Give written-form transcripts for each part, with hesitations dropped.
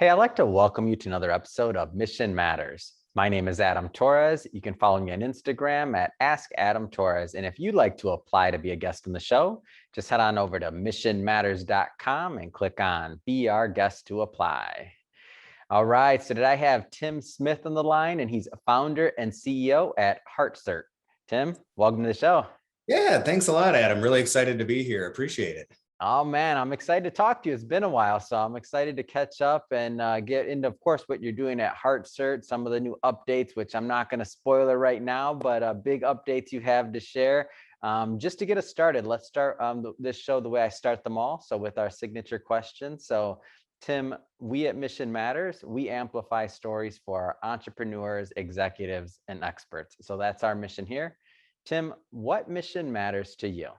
Hey, I'd like to welcome you to another episode of Mission Matters. My name is Adam Torres. You can follow me on Instagram at Ask Adam Torres. And if you'd like to apply to be a guest on the show, just head on over to missionmatters.com and click on Be Our Guest to apply. All right, so today I have Tim Smith on the line, and he's a founder and CEO at HeartCert. Tim, welcome to the show. Yeah, thanks a lot, Adam. Really excited to be here. Appreciate it. Oh man, I'm excited to talk to you. It's been a while, so I'm excited to catch up and get into, of course, what you're doing at HeartCert, some of the new updates, which I'm not going to spoil it right now, but big updates you have to share. Just to get us started, let's start this show the way I start them all. So with our signature question. So Tim, we at Mission Matters, we amplify stories for our entrepreneurs, executives, and experts. So that's our mission here. Tim, what mission matters to you?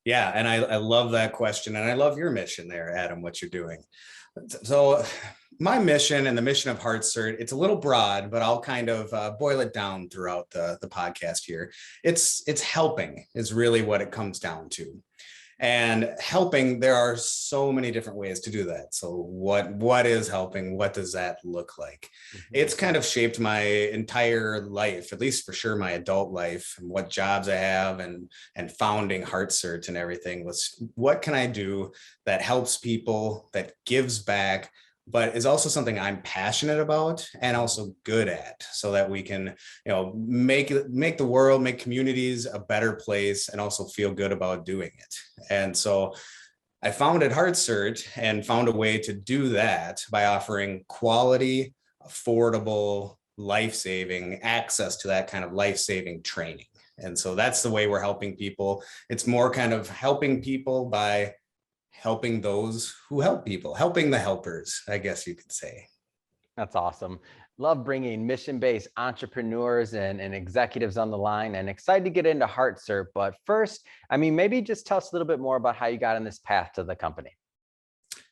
Yeah, and I love that question. And I love your mission there, Adam, what you're doing. So my mission and the mission of HeartCert, it's a little broad, but I'll kind of boil it down throughout the podcast here. It's helping is really what it comes down to. And helping, there are so many different ways to do that. So what is helping? What does that look like? It's kind of shaped my entire life, at least for sure my adult life, and what jobs I have and founding HeartCert and everything was what can I do that helps people, that gives back, but is also something I'm passionate about and also good at, so that we can, make the world, make communities a better place and also feel good about doing it. And so I founded HeartCert and found a way to do that by offering quality, affordable, life-saving access to that kind of life-saving training. And so that's the way we're helping people. It's more kind of helping people by helping those who help people, helping the helpers, I guess you could say. That's awesome. Love bringing mission-based entrepreneurs and executives on the line, and excited to get into HeartCert. But first, maybe just tell us a little bit more about how you got on this path to the company.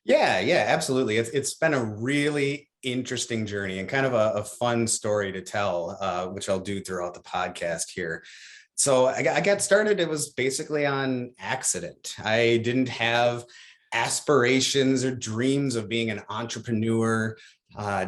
Yeah, absolutely. It's been a really interesting journey and kind of a fun story to tell, which I'll do throughout the podcast here. So I got started, it was basically on accident. I didn't have aspirations or dreams of being an entrepreneur,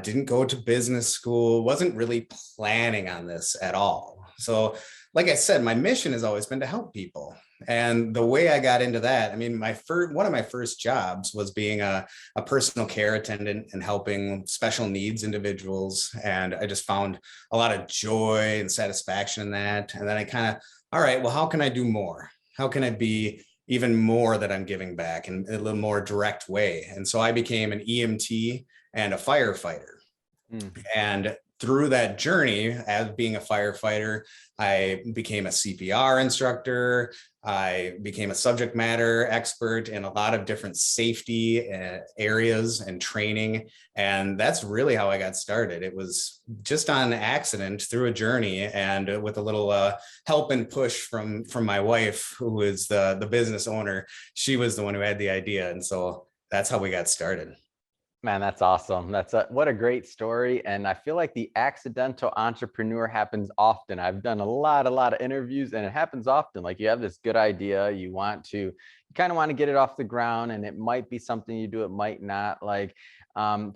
didn't go to business school, wasn't really planning on this at all. So like I said, my mission has always been to help people. And the way I got into that, one of my first jobs was being a personal care attendant and helping special needs individuals. And I just found a lot of joy and satisfaction in that. And then I kind of, all right, well, how can I do more? How can I be even more that I'm giving back in a little more direct way? And so I became an EMT and a firefighter. And through that journey as being a firefighter, I became a CPR instructor. I became a subject matter expert in a lot of different safety areas and training. And that's really how I got started. It was just on accident through a journey and with a little help and push from my wife, who is the business owner. She was the one who had the idea. And so that's how we got started. Man, that's awesome. What a great story. And I feel like the accidental entrepreneur happens often. I've done a lot of interviews, and it happens often. Like, you have this good idea, you kind of want to get it off the ground, and it might be something you do, it might not.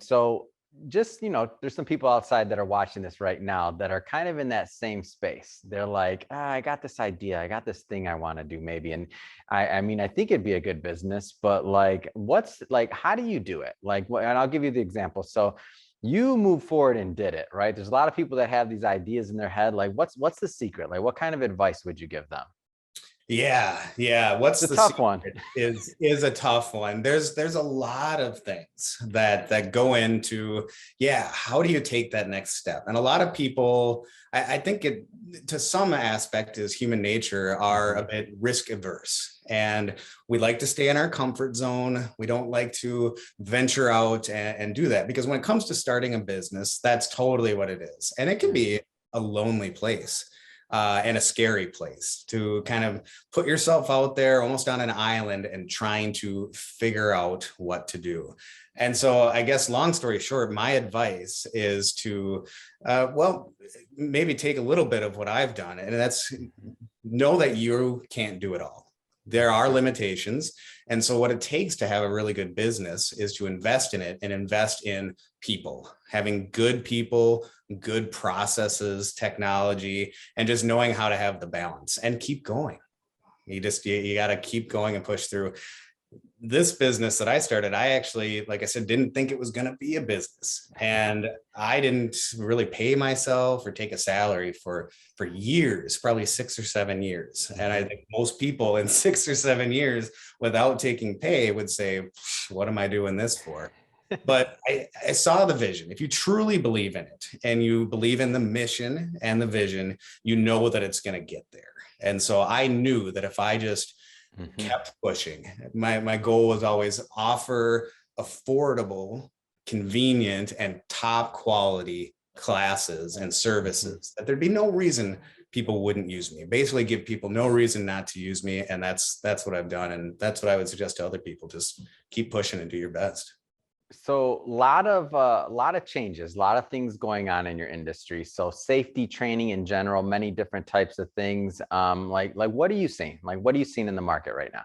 So just, there's some people outside that are watching this right now that are kind of in that same space. They're like, I got this idea, I got this thing I want to do maybe. And I think it'd be a good business, but how do you do it? And I'll give you the example. So you move forward and did it, right? There's a lot of people that have these ideas in their head. What's the secret? What kind of advice would you give them? Yeah. What's the the tough one? Is a tough one. There's a lot of things that go into, how do you take that next step? And a lot of people, I think it, to some aspect, is human nature, are a bit risk averse. And we like to stay in our comfort zone. We don't like to venture out and do that, because when it comes to starting a business, that's totally what it is. And it can be a lonely place. And a scary place to kind of put yourself out there almost on an island and trying to figure out what to do. And so I guess, long story short, my advice is to, maybe take a little bit of what I've done, and that's know that you can't do it all. There are limitations. And so what it takes to have a really good business is to invest in it and invest in people, having good people, good processes, technology, and just knowing how to have the balance and keep going. You got to keep going and push through. This business that I started, I actually, like I said, didn't think it was going to be a business. And I didn't really pay myself or take a salary for years, probably 6 or 7 years. And I think most people in 6 or 7 years without taking pay would say, what am I doing this for? But I saw the vision. If you truly believe in it and you believe in the mission and the vision, you know that it's going to get there. And so I knew that if I just kept pushing. My goal was always offer affordable, convenient, and top quality classes and services, that there'd be no reason people wouldn't use me. Basically give people no reason not to use me. And that's what I've done. And that's what I would suggest to other people. Just keep pushing and do your best. So lot of changes, a lot of things going on in your industry. So safety training in general, many different types of things. Like what are you seeing? Like, what are you seeing in the market right now?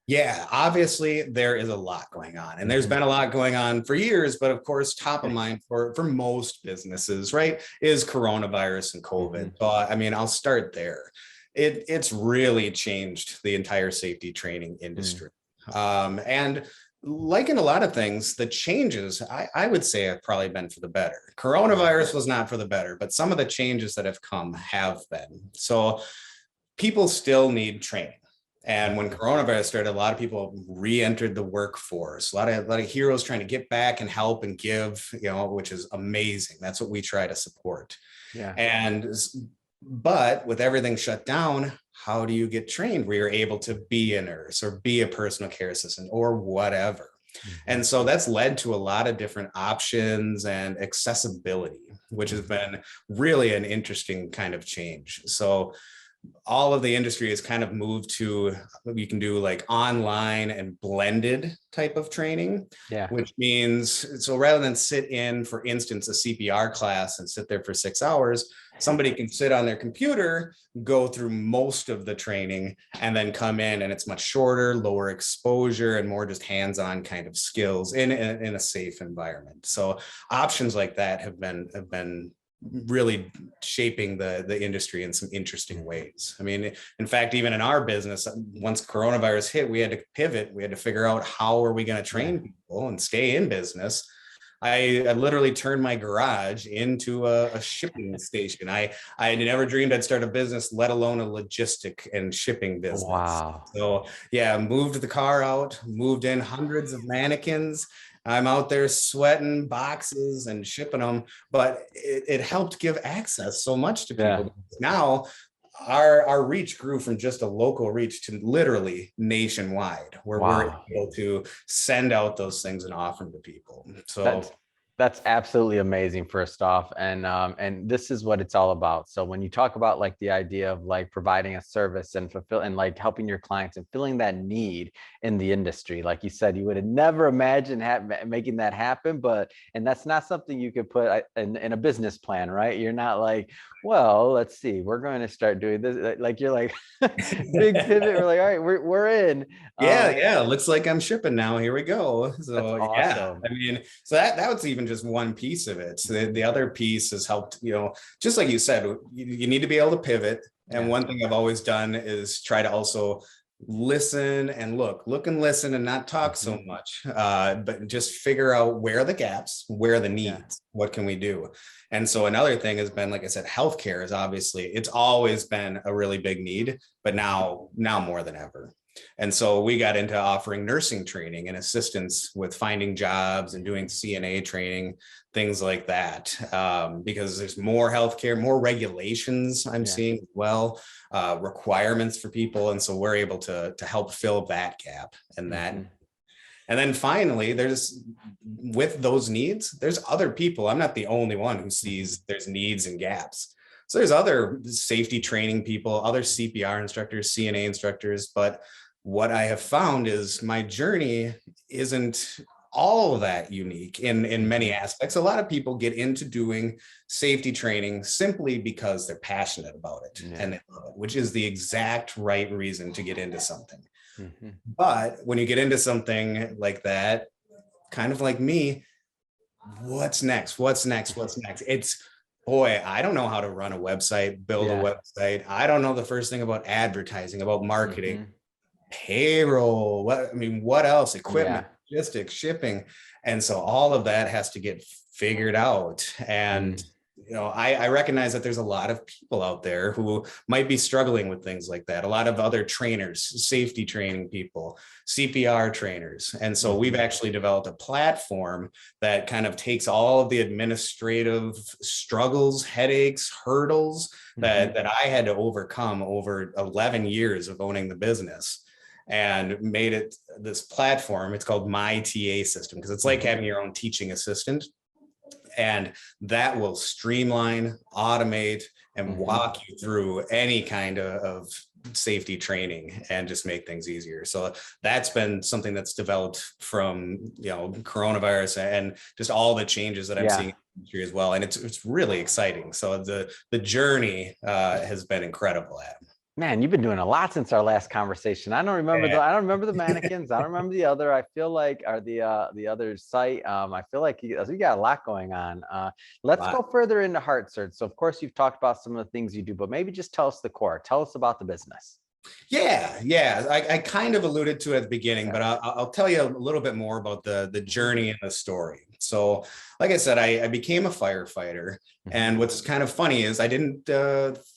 Yeah, obviously there is a lot going on, and there's been a lot going on for years, but of course, top of mind for most businesses, right, is coronavirus and COVID. So, I mean, I'll start there. It's really changed the entire safety training industry. And like in a lot of things, the changes, I would say, have probably been for the better. Coronavirus was not for the better, but some of the changes that have come have been. So people still need training. And when coronavirus started, a lot of people re-entered the workforce. A lot of heroes trying to get back and help and give, which is amazing. That's what we try to support. Yeah. But with everything shut down, how do you get trained where you're able to be a nurse or be a personal care assistant or whatever? And so that's led to a lot of different options and accessibility, which has been really an interesting kind of change. So all of the industry has kind of moved to, you can do like online and blended type of training, which means, so rather than sit in, for instance, a CPR class and sit there for 6 hours, somebody can sit on their computer, go through most of the training, and then come in, and it's much shorter, lower exposure, and more just hands-on kind of skills in a safe environment. So options like that have been really shaping the industry in some interesting ways. I mean, in fact, even in our business, once coronavirus hit, we had to pivot. We had to figure out how are we going to train people and stay in business. I literally turned my garage into a shipping station. I had never dreamed I'd start a business, let alone a logistic and shipping business. Wow. So yeah, moved the car out, moved in hundreds of mannequins. I'm out there sweating boxes and shipping them, but it helped give access so much to people. Now our reach grew from just a local reach to literally nationwide, where we're able to send out those things and offer them to people. So that's absolutely amazing, first off. And this is what it's all about. So when you talk about like the idea of like providing a service and like helping your clients and filling that need in the industry, like you said, you would have never imagined making that happen, and that's not something you could put in a business plan, right? You're not like, well, let's see, we're going to start doing this. Like you're like, big pivot. We're like, all right, we're in. Yeah. Looks like I'm shipping now. Here we go. So awesome. Yeah, I mean, so that was even just one piece of it. So the other piece has helped, just like you said, you need to be able to pivot. And one thing I've always done is try to also listen and look and listen and not talk so much, but just figure out where are the gaps, where are the needs, what can we do? And so another thing has been, like I said, healthcare is obviously, it's always been a really big need, but now more than ever. And so we got into offering nursing training and assistance with finding jobs and doing CNA training, things like that, because there's more healthcare, more regulations I'm seeing as well, requirements for people. And so we're able to help fill that gap and that. And then finally, with those needs, there's other people. I'm not the only one who sees there's needs and gaps. So there's other safety training people, other CPR instructors, CNA instructors, but what I have found is my journey isn't all that unique in many aspects. A lot of people get into doing safety training simply because they're passionate about it and they love it, which is the exact right reason to get into something. Mhm. But when you get into something like that, kind of like me, what's next? What's next? What's next? It's, boy, I don't know how to run a website, build a Yeah. website. I don't know the first thing about advertising, about marketing, Mhm. payroll. What else? Yeah. Equipment, logistics, shipping. And so all of that has to get figured out. And Mm. I recognize that there's a lot of people out there who might be struggling with things like that. A lot of other trainers, safety training people, CPR trainers. And so we've Mhm. actually developed a platform that kind of takes all of the administrative struggles, headaches, hurdles Mhm. that I had to overcome over 11 years of owning the business, and made it this platform. It's called My TA System, because it's like Mhm. having your own teaching assistant, and that will streamline, automate, and Mhm. walk you through any kind of safety training and just make things easier. So that's been something that's developed from coronavirus and just all the changes that I'm seeing Yeah. in the industry as well. And it's really exciting. So the journey has been incredible, Adam. Man, you've been doing a lot since our last conversation. Yeah. I don't remember the mannequins. I don't remember the other. I feel like are the other site. I feel like you got a lot going on. Let's go further into HeartCert. So of course you've talked about some of the things you do, but maybe just tell us the core. Tell us about the business. Yeah. I kind of alluded to it at the beginning, Okay. but I'll tell you a little bit more about the Mhm. journey and the story. So, like I said, I became a firefighter, Mhm. and what's kind of funny is I didn't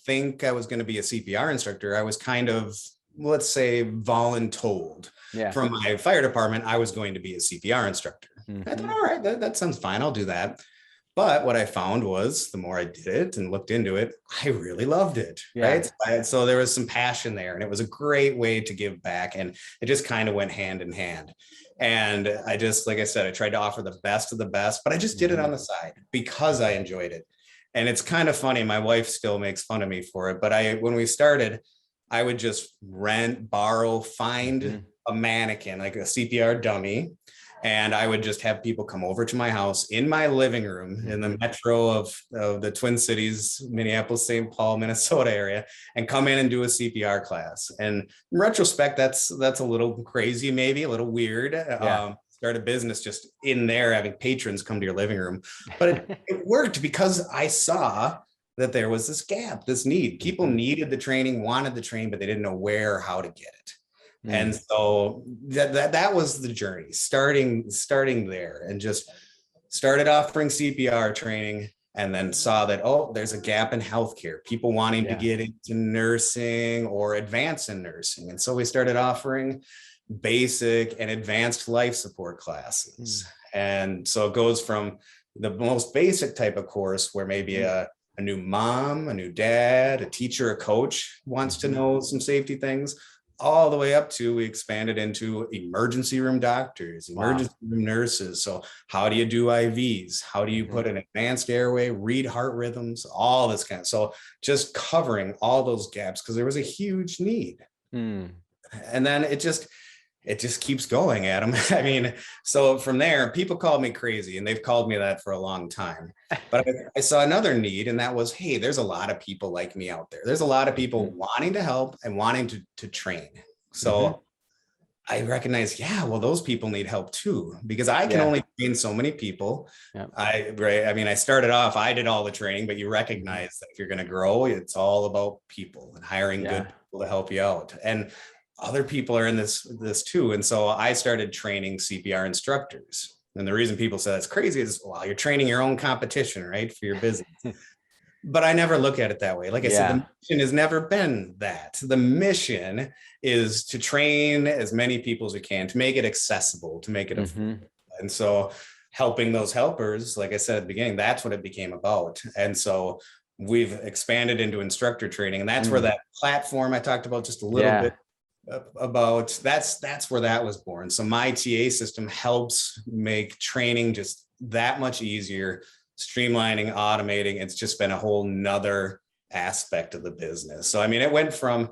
think I was going to be a CPR instructor. I was kind of, let's say, voluntold Yeah. from my fire department I was going to be a CPR instructor. I thought, Mhm. all right, that sounds fine. I'll do that. But what I found was the more I did it and looked into it, I really loved it. Yeah. Right. So there was some passion there, and it was a great way to give back. And it just kind of went hand in hand. And I just, like I said, I tried to offer the best of the best, but I just did it on Mhm. the side because I enjoyed it. And it's kind of funny. My wife still makes fun of me for it. But when we started, I would just rent, borrow, find Mhm. a mannequin, like a CPR dummy, and I would just have people come over to my house in my living room in the Mhm. metro of the Twin Cities, Minneapolis, St. Paul, Minnesota area, and come in and do a CPR class. And in retrospect, that's a little crazy, maybe a little weird. Yeah. Start a business just in there, having patrons come to your living room, but it worked because I saw that there was this gap, this need. People Mhm. needed the training, wanted the training, but they didn't know where or how to get it. And Mm. so that was the journey, starting there, and just started offering CPR training, and then saw that, oh, there's a gap in healthcare, people wanting to Yeah. get into nursing or advance in nursing. And so we started offering basic and advanced life support classes. Mm. And so it goes from the most basic type of course where maybe Mhm. a new mom, a new dad, a teacher, a coach wants to Mhm. know some safety things, all the way up to, we expanded into emergency room doctors, Wow. emergency room nurses. So how do you do IVs? How do you Mhm. put an advanced airway, read heart rhythms, all this kind of, so just covering all those gaps because there was a huge need. Mm. And then it just keeps going, Adam. I mean, so from there, people called me crazy, and they've called me that for a long time. But I saw another need, and that was, hey, there's a lot of people like me out there. There's a lot of people Mhm. wanting to help and wanting to train. Mhm. So I recognize, yeah, well, those people need help too, because I can Yeah. only train so many people. Yeah. Right. I mean, I started off, I did all the training, but you Mhm. recognize that if you're going to grow, it's all about people and hiring good Yeah. people to help you out. And other people are in this too. And so I started training CPR instructors. And the reason people say that's crazy is, well, you're training your own competition, right, for your business. But I never look at it that way. Like I said, the Yeah. mission has never been that. The mission is to train as many people as we can, to make it accessible, to make it affordable. Mhm. And so helping those helpers, like I said at the beginning, that's what it became about. And so we've expanded into instructor training. And that's where Mm. that platform I talked about just a little bit Yeah. about, that's where that was born. So my TA system helps make training just that much easier, streamlining, automating. It's just been a whole nother aspect of the business. So I mean, it went from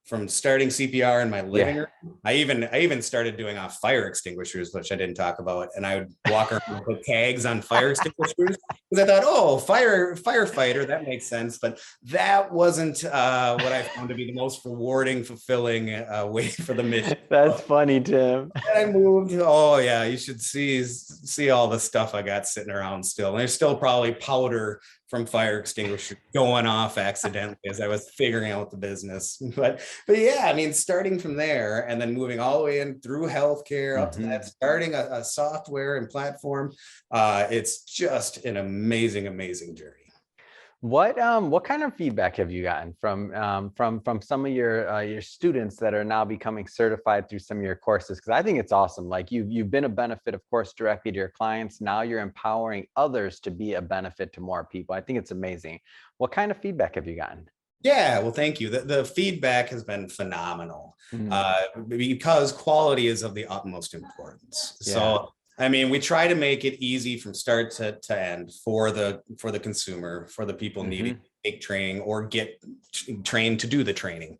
from starting CPR in my living Yeah. room. I even started doing off fire extinguishers, which I didn't talk about. And I would walk around and put tags on fire extinguishers because I thought, oh, firefighter, that makes sense. But that wasn't what I found to be the most rewarding, fulfilling way for the mission. That's funny, Tim. And I moved. Oh yeah, you should see all the stuff I got sitting around still. And there's still probably powder from fire extinguisher going off accidentally as I was figuring out the business. But yeah, I mean, starting from there and then moving all the way in through healthcare up to that, starting a software and platform. It's just an amazing journey. What kind of feedback have you gotten from some of your students that are now becoming certified through some of your courses? Because I think it's awesome. Like you've been a benefit, of course, directly to your clients. Now you're empowering others to be a benefit to more people. I think it's amazing. What kind of feedback have you gotten? Yeah, well, thank you. The feedback has been phenomenal because quality is of the utmost importance. Yeah. So, I mean, we try to make it easy from start to end for the consumer, for the people needing to take training or get trained to do the training.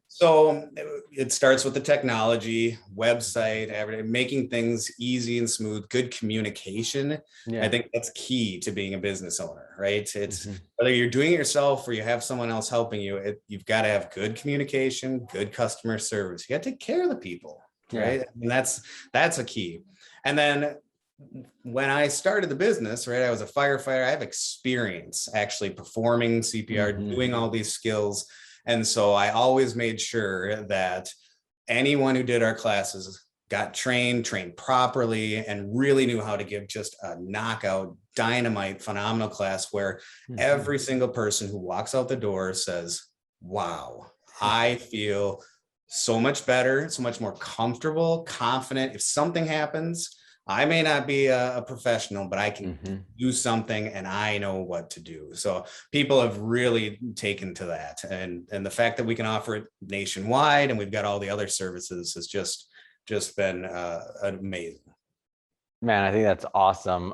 So it starts with the technology, website, everything, making things easy and smooth, good communication. Yeah. I think that's key to being a business owner, right? It's whether you're doing it yourself or you have someone else helping you, you've got to have good communication, good customer service. You got to take care of the people, right? And that's a key. And then when I started the business, right, I was a firefighter. I have experience actually performing CPR, doing all these skills. And so I always made sure that anyone who did our classes got trained properly, and really knew how to give just a knockout, dynamite, phenomenal class where every single person who walks out the door says, wow, I feel so much better, so much more comfortable, confident. If something happens, I may not be a professional, but I can do something and I know what to do. So people have really taken to that. And the fact that we can offer it nationwide and we've got all the other services has just been amazing. Man, I think that's awesome.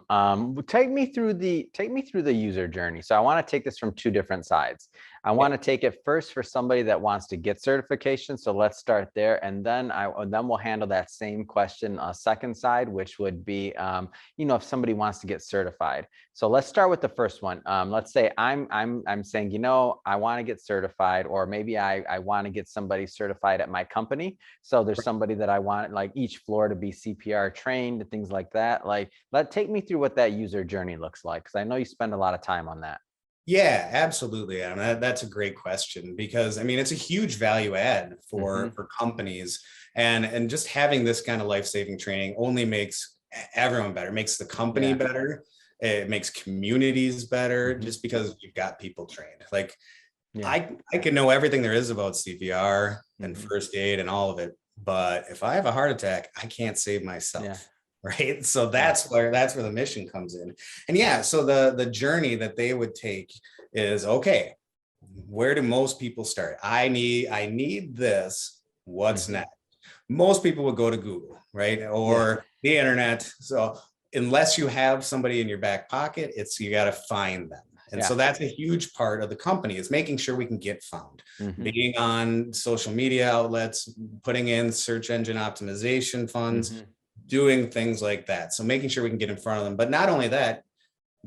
Take me through the user journey. So I want to take this from two different sides. I want to take it first for somebody that wants to get certification. So let's start there, and then we'll handle that same question second side, which would be, if somebody wants to get certified. So let's start with the first one. Let's say I'm saying, I want to get certified, or maybe I want to get somebody certified at my company. So there's somebody that I want like each floor to be CPR trained and things like that. Take me through what that user journey looks like, because I know you spend a lot of time on that. Yeah, absolutely. Adam. That's a great question, because I mean, it's a huge value add for companies, and just having this kind of life-saving training only makes everyone better, makes the company better. It makes communities better, just because you've got people trained. Like I can know everything there is about CPR and first aid and all of it, but if I have a heart attack, I can't save myself. Right. So that's where the mission comes in. And so the journey that they would take is, okay, where do most people start? I need this. What's next? Most people would go to Google, right? Or the internet. So unless you have somebody in your back pocket, you got to find them. And so that's a huge part of the company, is making sure we can get found, being on social media outlets, putting in search engine optimization funds, doing things like that. So making sure we can get in front of them, but not only that,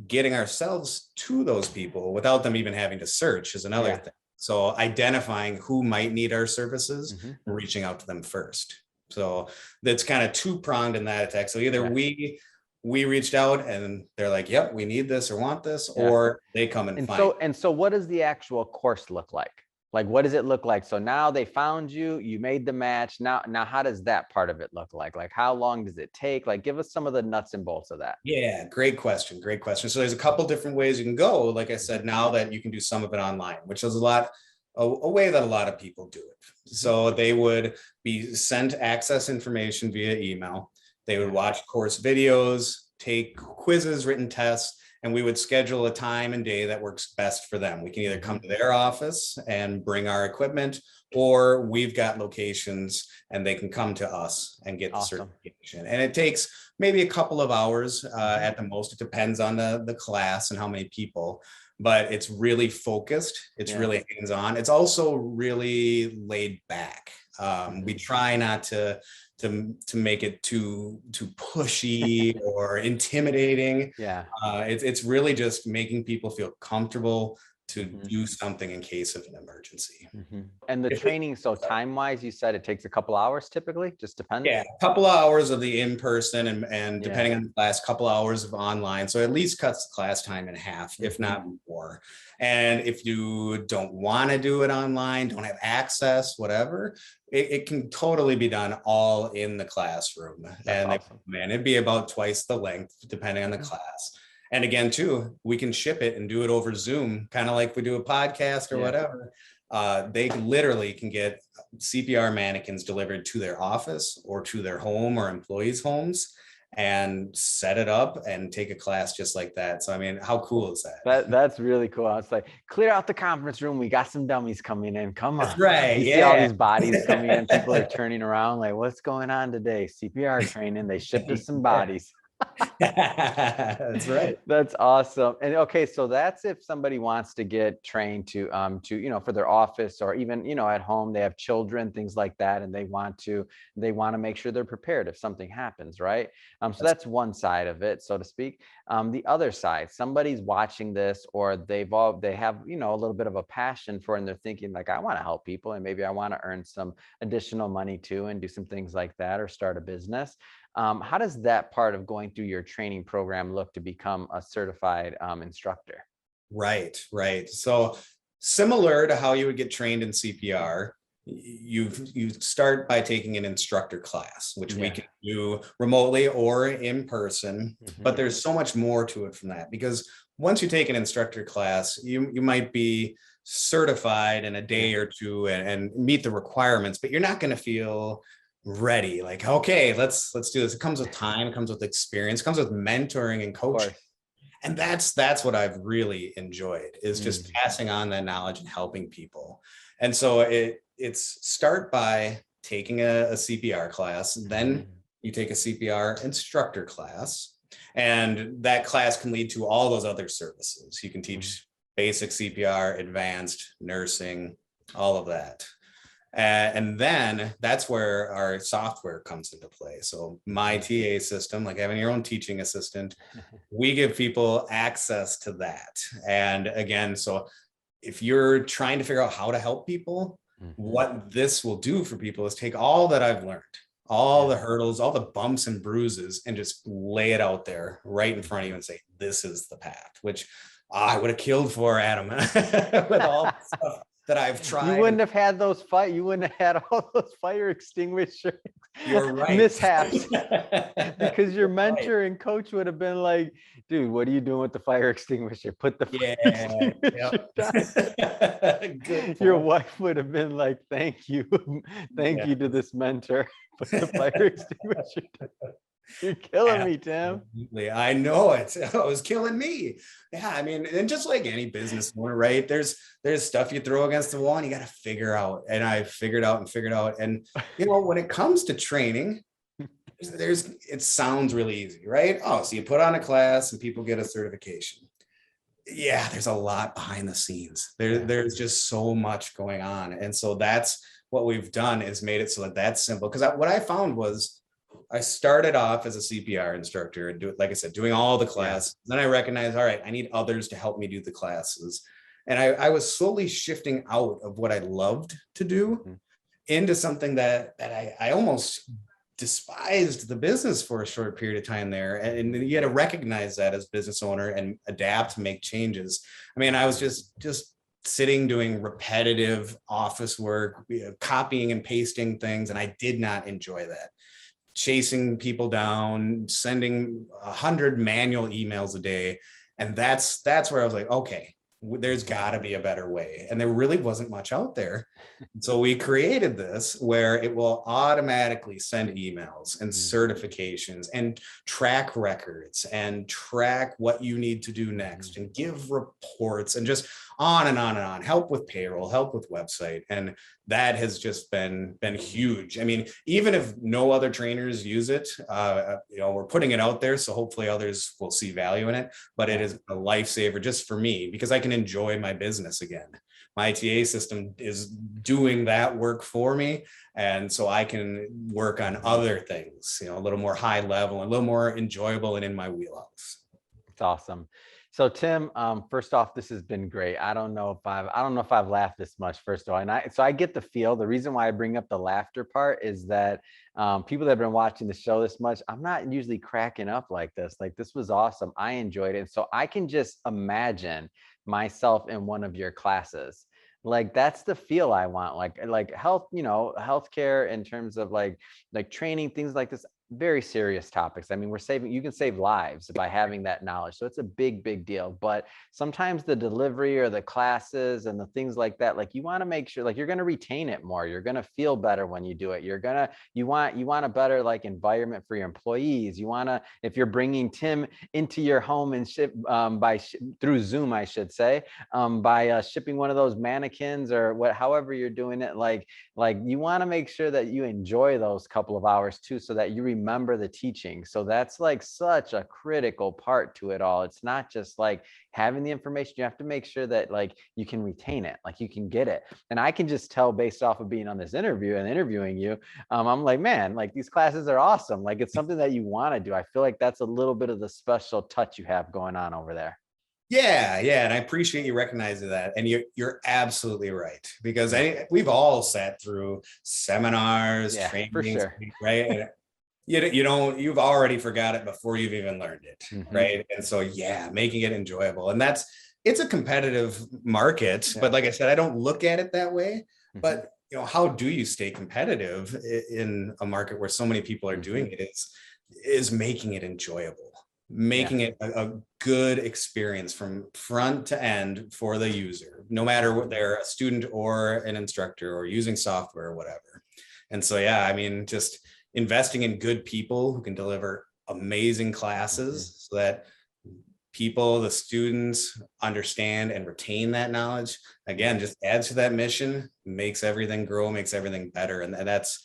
getting ourselves to those people without them even having to search is another thing. So identifying who might need our services and reaching out to them first. So that's kind of two-pronged in that attack. So either we reached out and they're like, yep, we need this or want this, or they come and find. So what does the actual course look like? Like, what does it look like? So now they found you, you made the match. Now, how does that part of it look like? Like, how long does it take? Like, give us some of the nuts and bolts of that. Yeah, great question. So there's a couple different ways you can go. Like I said, now that you can do some of it online, which is a way that a lot of people do it. So they would be sent access information via email. They would watch course videos, take quizzes, written tests, and we would schedule a time and day that works best for them. We can either come to their office and bring our equipment, or we've got locations and they can come to us and get the certification. And it takes maybe a couple of hours at the most. It depends on the class and how many people. but it's really focused. It's really hands-on. It's also really laid back. We try not to make it too pushy or intimidating. It's really just making people feel comfortable to do something in case of an emergency. And the training, so time-wise, you said it takes a couple hours typically, just depends? Yeah, a couple of hours of the in-person and depending on the class, couple hours of online. So at least cuts the class time in half, if not more. And if you don't want to do it online, don't have access, whatever, it can totally be done all in the classroom. That's awesome. It'd be about twice the length, depending on the class. And again, too, we can ship it and do it over Zoom, kind of like we do a podcast or whatever. They literally can get CPR mannequins delivered to their office or to their home or employees' homes and set it up and take a class just like that. So, I mean, how cool is that? That's really cool. I was like, clear out the conference room. We got some dummies coming in. Come on. That's right. You see all these bodies coming in. People are turning around like, what's going on today? CPR training. They shipped us some bodies. That's right. That's awesome. And okay, so that's if somebody wants to get trained to for their office, or even at home, they have children, things like that, and they want to make sure they're prepared if something happens, right? So that's one side of it, so to speak. The other side, somebody's watching this, or they have a little bit of a passion for it, and they're thinking like, I want to help people, and maybe I want to earn some additional money too, and do some things like that, or start a business. How does that part of going through your training program look to become a certified instructor? Right. So similar to how you would get trained in CPR, you start by taking an instructor class, which we can do remotely or in person, but there's so much more to it from that, because once you take an instructor class, you might be certified in a day or two and meet the requirements, but you're not going to feel ready. Like, okay, let's do this. It comes with time, it comes with experience, it comes with mentoring and coaching. And that's what I've really enjoyed, is just passing on that knowledge and helping people. And so it's start by taking a CPR class, then you take a CPR instructor class, and that class can lead to all those other services. You can teach basic CPR, advanced nursing, all of that. And then that's where our software comes into play. So my TA system, like having your own teaching assistant, we give people access to that. And again, so if you're trying to figure out how to help people, what this will do for people is take all that I've learned, all the hurdles, all the bumps and bruises, and just lay it out there right in front of you and say, this is the path, which I would have killed for, Adam, with all the stuff that I've tried. You wouldn't have had those you wouldn't have had all those fire extinguisher mishaps, because your mentor and coach would have been like, dude, what are you doing with the fire extinguisher? Put the fire extinguisher down. Your wife would have been like, thank you to this mentor. Put the fire extinguisher down. You're killing me, Tim. I know it. It was killing me. Yeah, I mean, and just like any business owner, right? There's stuff you throw against the wall and you got to figure out. And I figured out. And when it comes to training, it sounds really easy, right? Oh, so you put on a class and people get a certification. Yeah, there's a lot behind the scenes. There's just so much going on. And so that's what we've done, is made it so that that's simple. Because what I found was, I started off as a CPR instructor and like I said, doing all the classes. Then I recognized, all right, I need others to help me do the classes. And I was slowly shifting out of what I loved to do into something that I almost despised the business for a short period of time there. And you had to recognize that as business owner and adapt, make changes. I mean, I was just sitting doing repetitive office work, copying and pasting things. And I did not enjoy that. Chasing people down, sending 100 manual emails a day. And that's where I was like, okay, there's got to be a better way. And there really wasn't much out there. So we created this where it will automatically send emails and certifications and track records and track what you need to do next and give reports and just on and on and on, help with payroll, help with website. And that has just been huge. I mean, even if no other trainers use it, we're putting it out there. So hopefully others will see value in it, but it is a lifesaver just for me, because I can enjoy my business again. My ITA system is doing that work for me. And so I can work on other things, a little more high level and a little more enjoyable and in my wheelhouse. It's awesome. So Tim, first off, this has been great. I don't know if I've laughed this much, first of all. And I get the feel. The reason why I bring up the laughter part is that people that have been watching the show this much, I'm not usually cracking up like this. Like, this was awesome. I enjoyed it. So I can just imagine myself in one of your classes. Like, that's the feel I want. Like health, healthcare in terms of like training, things like this. Very serious topics. I mean, you can save lives by having that knowledge. So it's a big, big deal. But sometimes the delivery or the classes and the things like that, like, you want to make sure, like, you're going to retain it more. You're going to feel better when you do it. You want a better like environment for your employees. If you're bringing Tim into your home and through Zoom, I should say, by shipping one of those mannequins or however you're doing it, like you want to make sure that you enjoy those couple of hours too, so that you remember the teaching. So that's like such a critical part to it all. It's not just like having the information. You have to make sure that like you can retain it, like you can get it. And I can just tell based off of being on this interview and interviewing you, I'm like, man, like, these classes are awesome. Like, it's something that you want to do. I feel like that's a little bit of the special touch you have going on over there. Yeah, and I appreciate you recognizing that. And you're absolutely right, because we've all sat through seminars, trainings, for sure. right? And you've already forgot it before you've even learned it, right? And so, making it enjoyable. And it's a competitive market, but like I said, I don't look at it that way. But how do you stay competitive in a market where so many people are doing it is making it enjoyable, making it a good experience from front to end for the user, no matter what they're a student or an instructor or using software or whatever. And so, I mean, just investing in good people who can deliver amazing classes so that the students understand and retain that knowledge, again, just adds to that mission, makes everything grow, makes everything better. And that's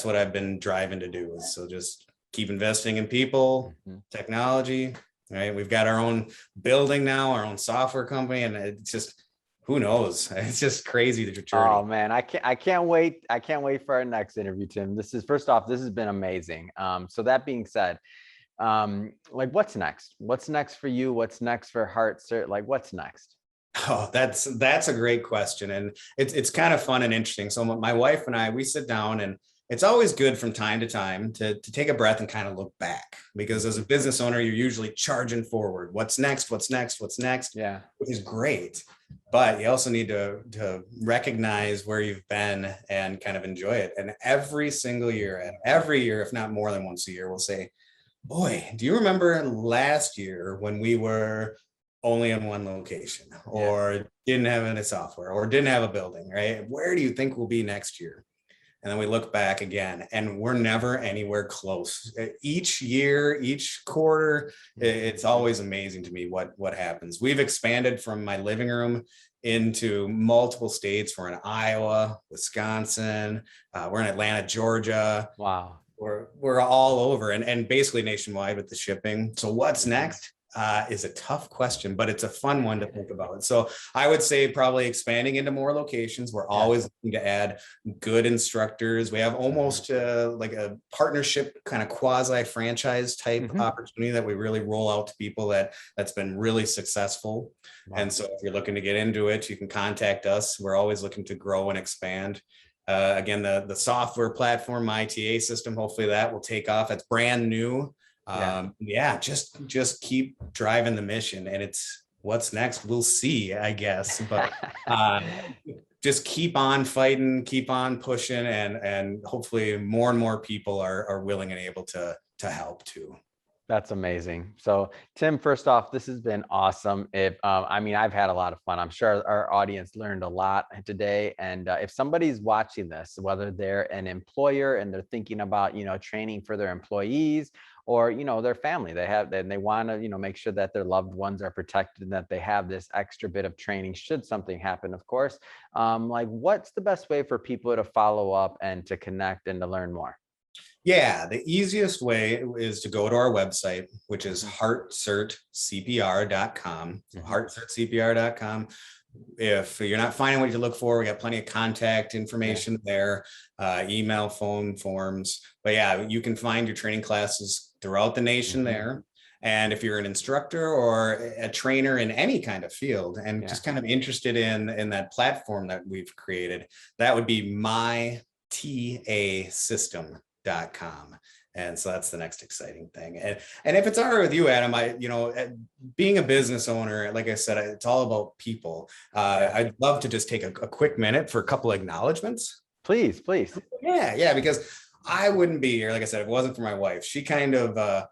what I've been driving to do, is so just keep investing in people, technology, right? We've got our own building now, our own software company, and it's just, who knows? It's just crazy, the journey. Oh man, I can't wait. I can't wait for our next interview, Tim. First off, this has been amazing. So that being said, like, what's next? What's next for you? What's next for HeartCert? Like, what's next? Oh, that's a great question. And it's kind of fun and interesting. So my wife and I, we sit down, and it's always good from time to time to take a breath and kind of look back, because as a business owner, you're usually charging forward. What's next? What's next? What's next? Yeah. Which is great. But you also need to recognize where you've been and kind of enjoy it. And every single year, and every year, if not more than once a year, we'll say, boy, do you remember last year when we were only in one location, or didn't have any software, or didn't have a building, right? Where do you think we'll be next year? And then we look back again, and we're never anywhere close. Each year, each quarter, it's always amazing to me what happens. We've expanded from my living room into multiple states. We're in Iowa, Wisconsin, we're in Atlanta, Georgia. Wow. We're all over, and basically nationwide with the shipping. So what's next is a tough question, but it's a fun one to think about. So I would say probably expanding into more locations. We're always looking to add good instructors. We have almost like a partnership, kind of quasi franchise type opportunity that we really roll out to people that's been really successful. Wow. And so if you're looking to get into it, you can contact us. We're always looking to grow and expand. Again, the software platform, my ITA system, hopefully that will take off. It's brand new. Just keep driving the mission, and it's what's next. We'll see, I guess, but just keep on fighting, keep on pushing, and hopefully more and more people are willing and able to help too. That's amazing. So Tim, first off, this has been awesome. I've had a lot of fun. I'm sure our audience learned a lot today. And if somebody's watching this, whether they're an employer and they're thinking about, training for their employees, or, their family, they want to, make sure that their loved ones are protected and that they have this extra bit of training should something happen, of course. Like, what's the best way for people to follow up and to connect and to learn more? Yeah, the easiest way is to go to our website, which is heartcertcpr.com. So Mhm. heartcertcpr.com. If you're not finding what you look for, we got plenty of contact Yeah. information there, email, phone, forms. But yeah, you can find your training classes throughout the nation Mhm. there. And if you're an instructor or a trainer in any kind of field and Yeah. just kind of interested in that platform that we've created, that would be mytasystem.com. And so that's the next exciting thing. And if it's all right with you, Adam, being a business owner, like I said, it's all about people. Yeah. I'd love to just take a quick minute for a couple of acknowledgments. Please, please. Yeah, because I wouldn't be here, like I said, if it wasn't for my wife. She kind of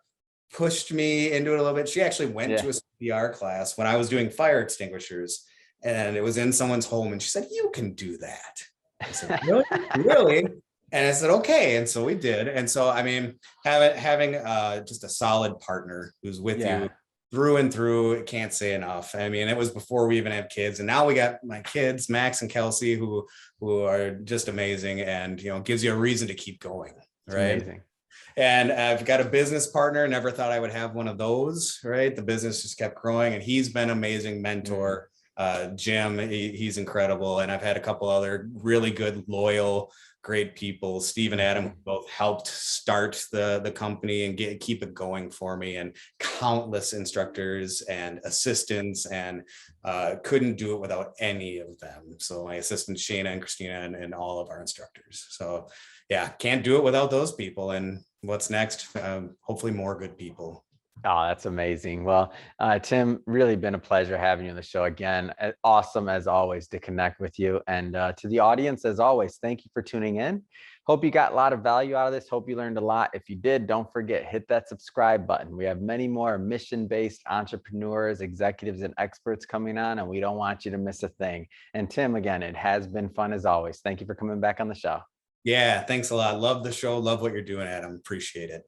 pushed me into it a little bit. She actually went Yeah. to a CPR class when I was doing fire extinguishers, and it was in someone's home. And she said, "You can do that." I said, "Really? Really?" And I said, "Okay." And so we did. And so, I mean, having just a solid partner who's with you Yeah. through and through, it can't say enough. I mean, it was before we even had kids, and now we got my kids, Max and Kelsey, who are just amazing, and gives you a reason to keep going, It's right? amazing. And I've got a business partner. Never thought I would have one of those, right? The business just kept growing, and he's been an amazing Mhm. mentor. Jim, he's incredible. And I've had a couple other really good, loyal, great people. Steve and Adam Mhm. both helped start the company and keep it going for me, and countless instructors and assistants, and couldn't do it without any of them. So my assistants, Shana and Christina, and all of our instructors. So yeah, can't do it without those people. And what's next? Hopefully more good people. Oh, that's amazing. Well, Tim, really been a pleasure having you on the show again. Awesome as always to connect with you. And to the audience, as always, thank you for tuning in. Hope you got a lot of value out of this. Hope you learned a lot. If you did, don't forget, hit that subscribe button. We have many more mission-based entrepreneurs, executives, and experts coming on, and we don't want you to miss a thing. And Tim, again, it has been fun as always. Thank you for coming back on the show. Yeah, thanks a lot. Love the show. Love what you're doing, Adam. Appreciate it.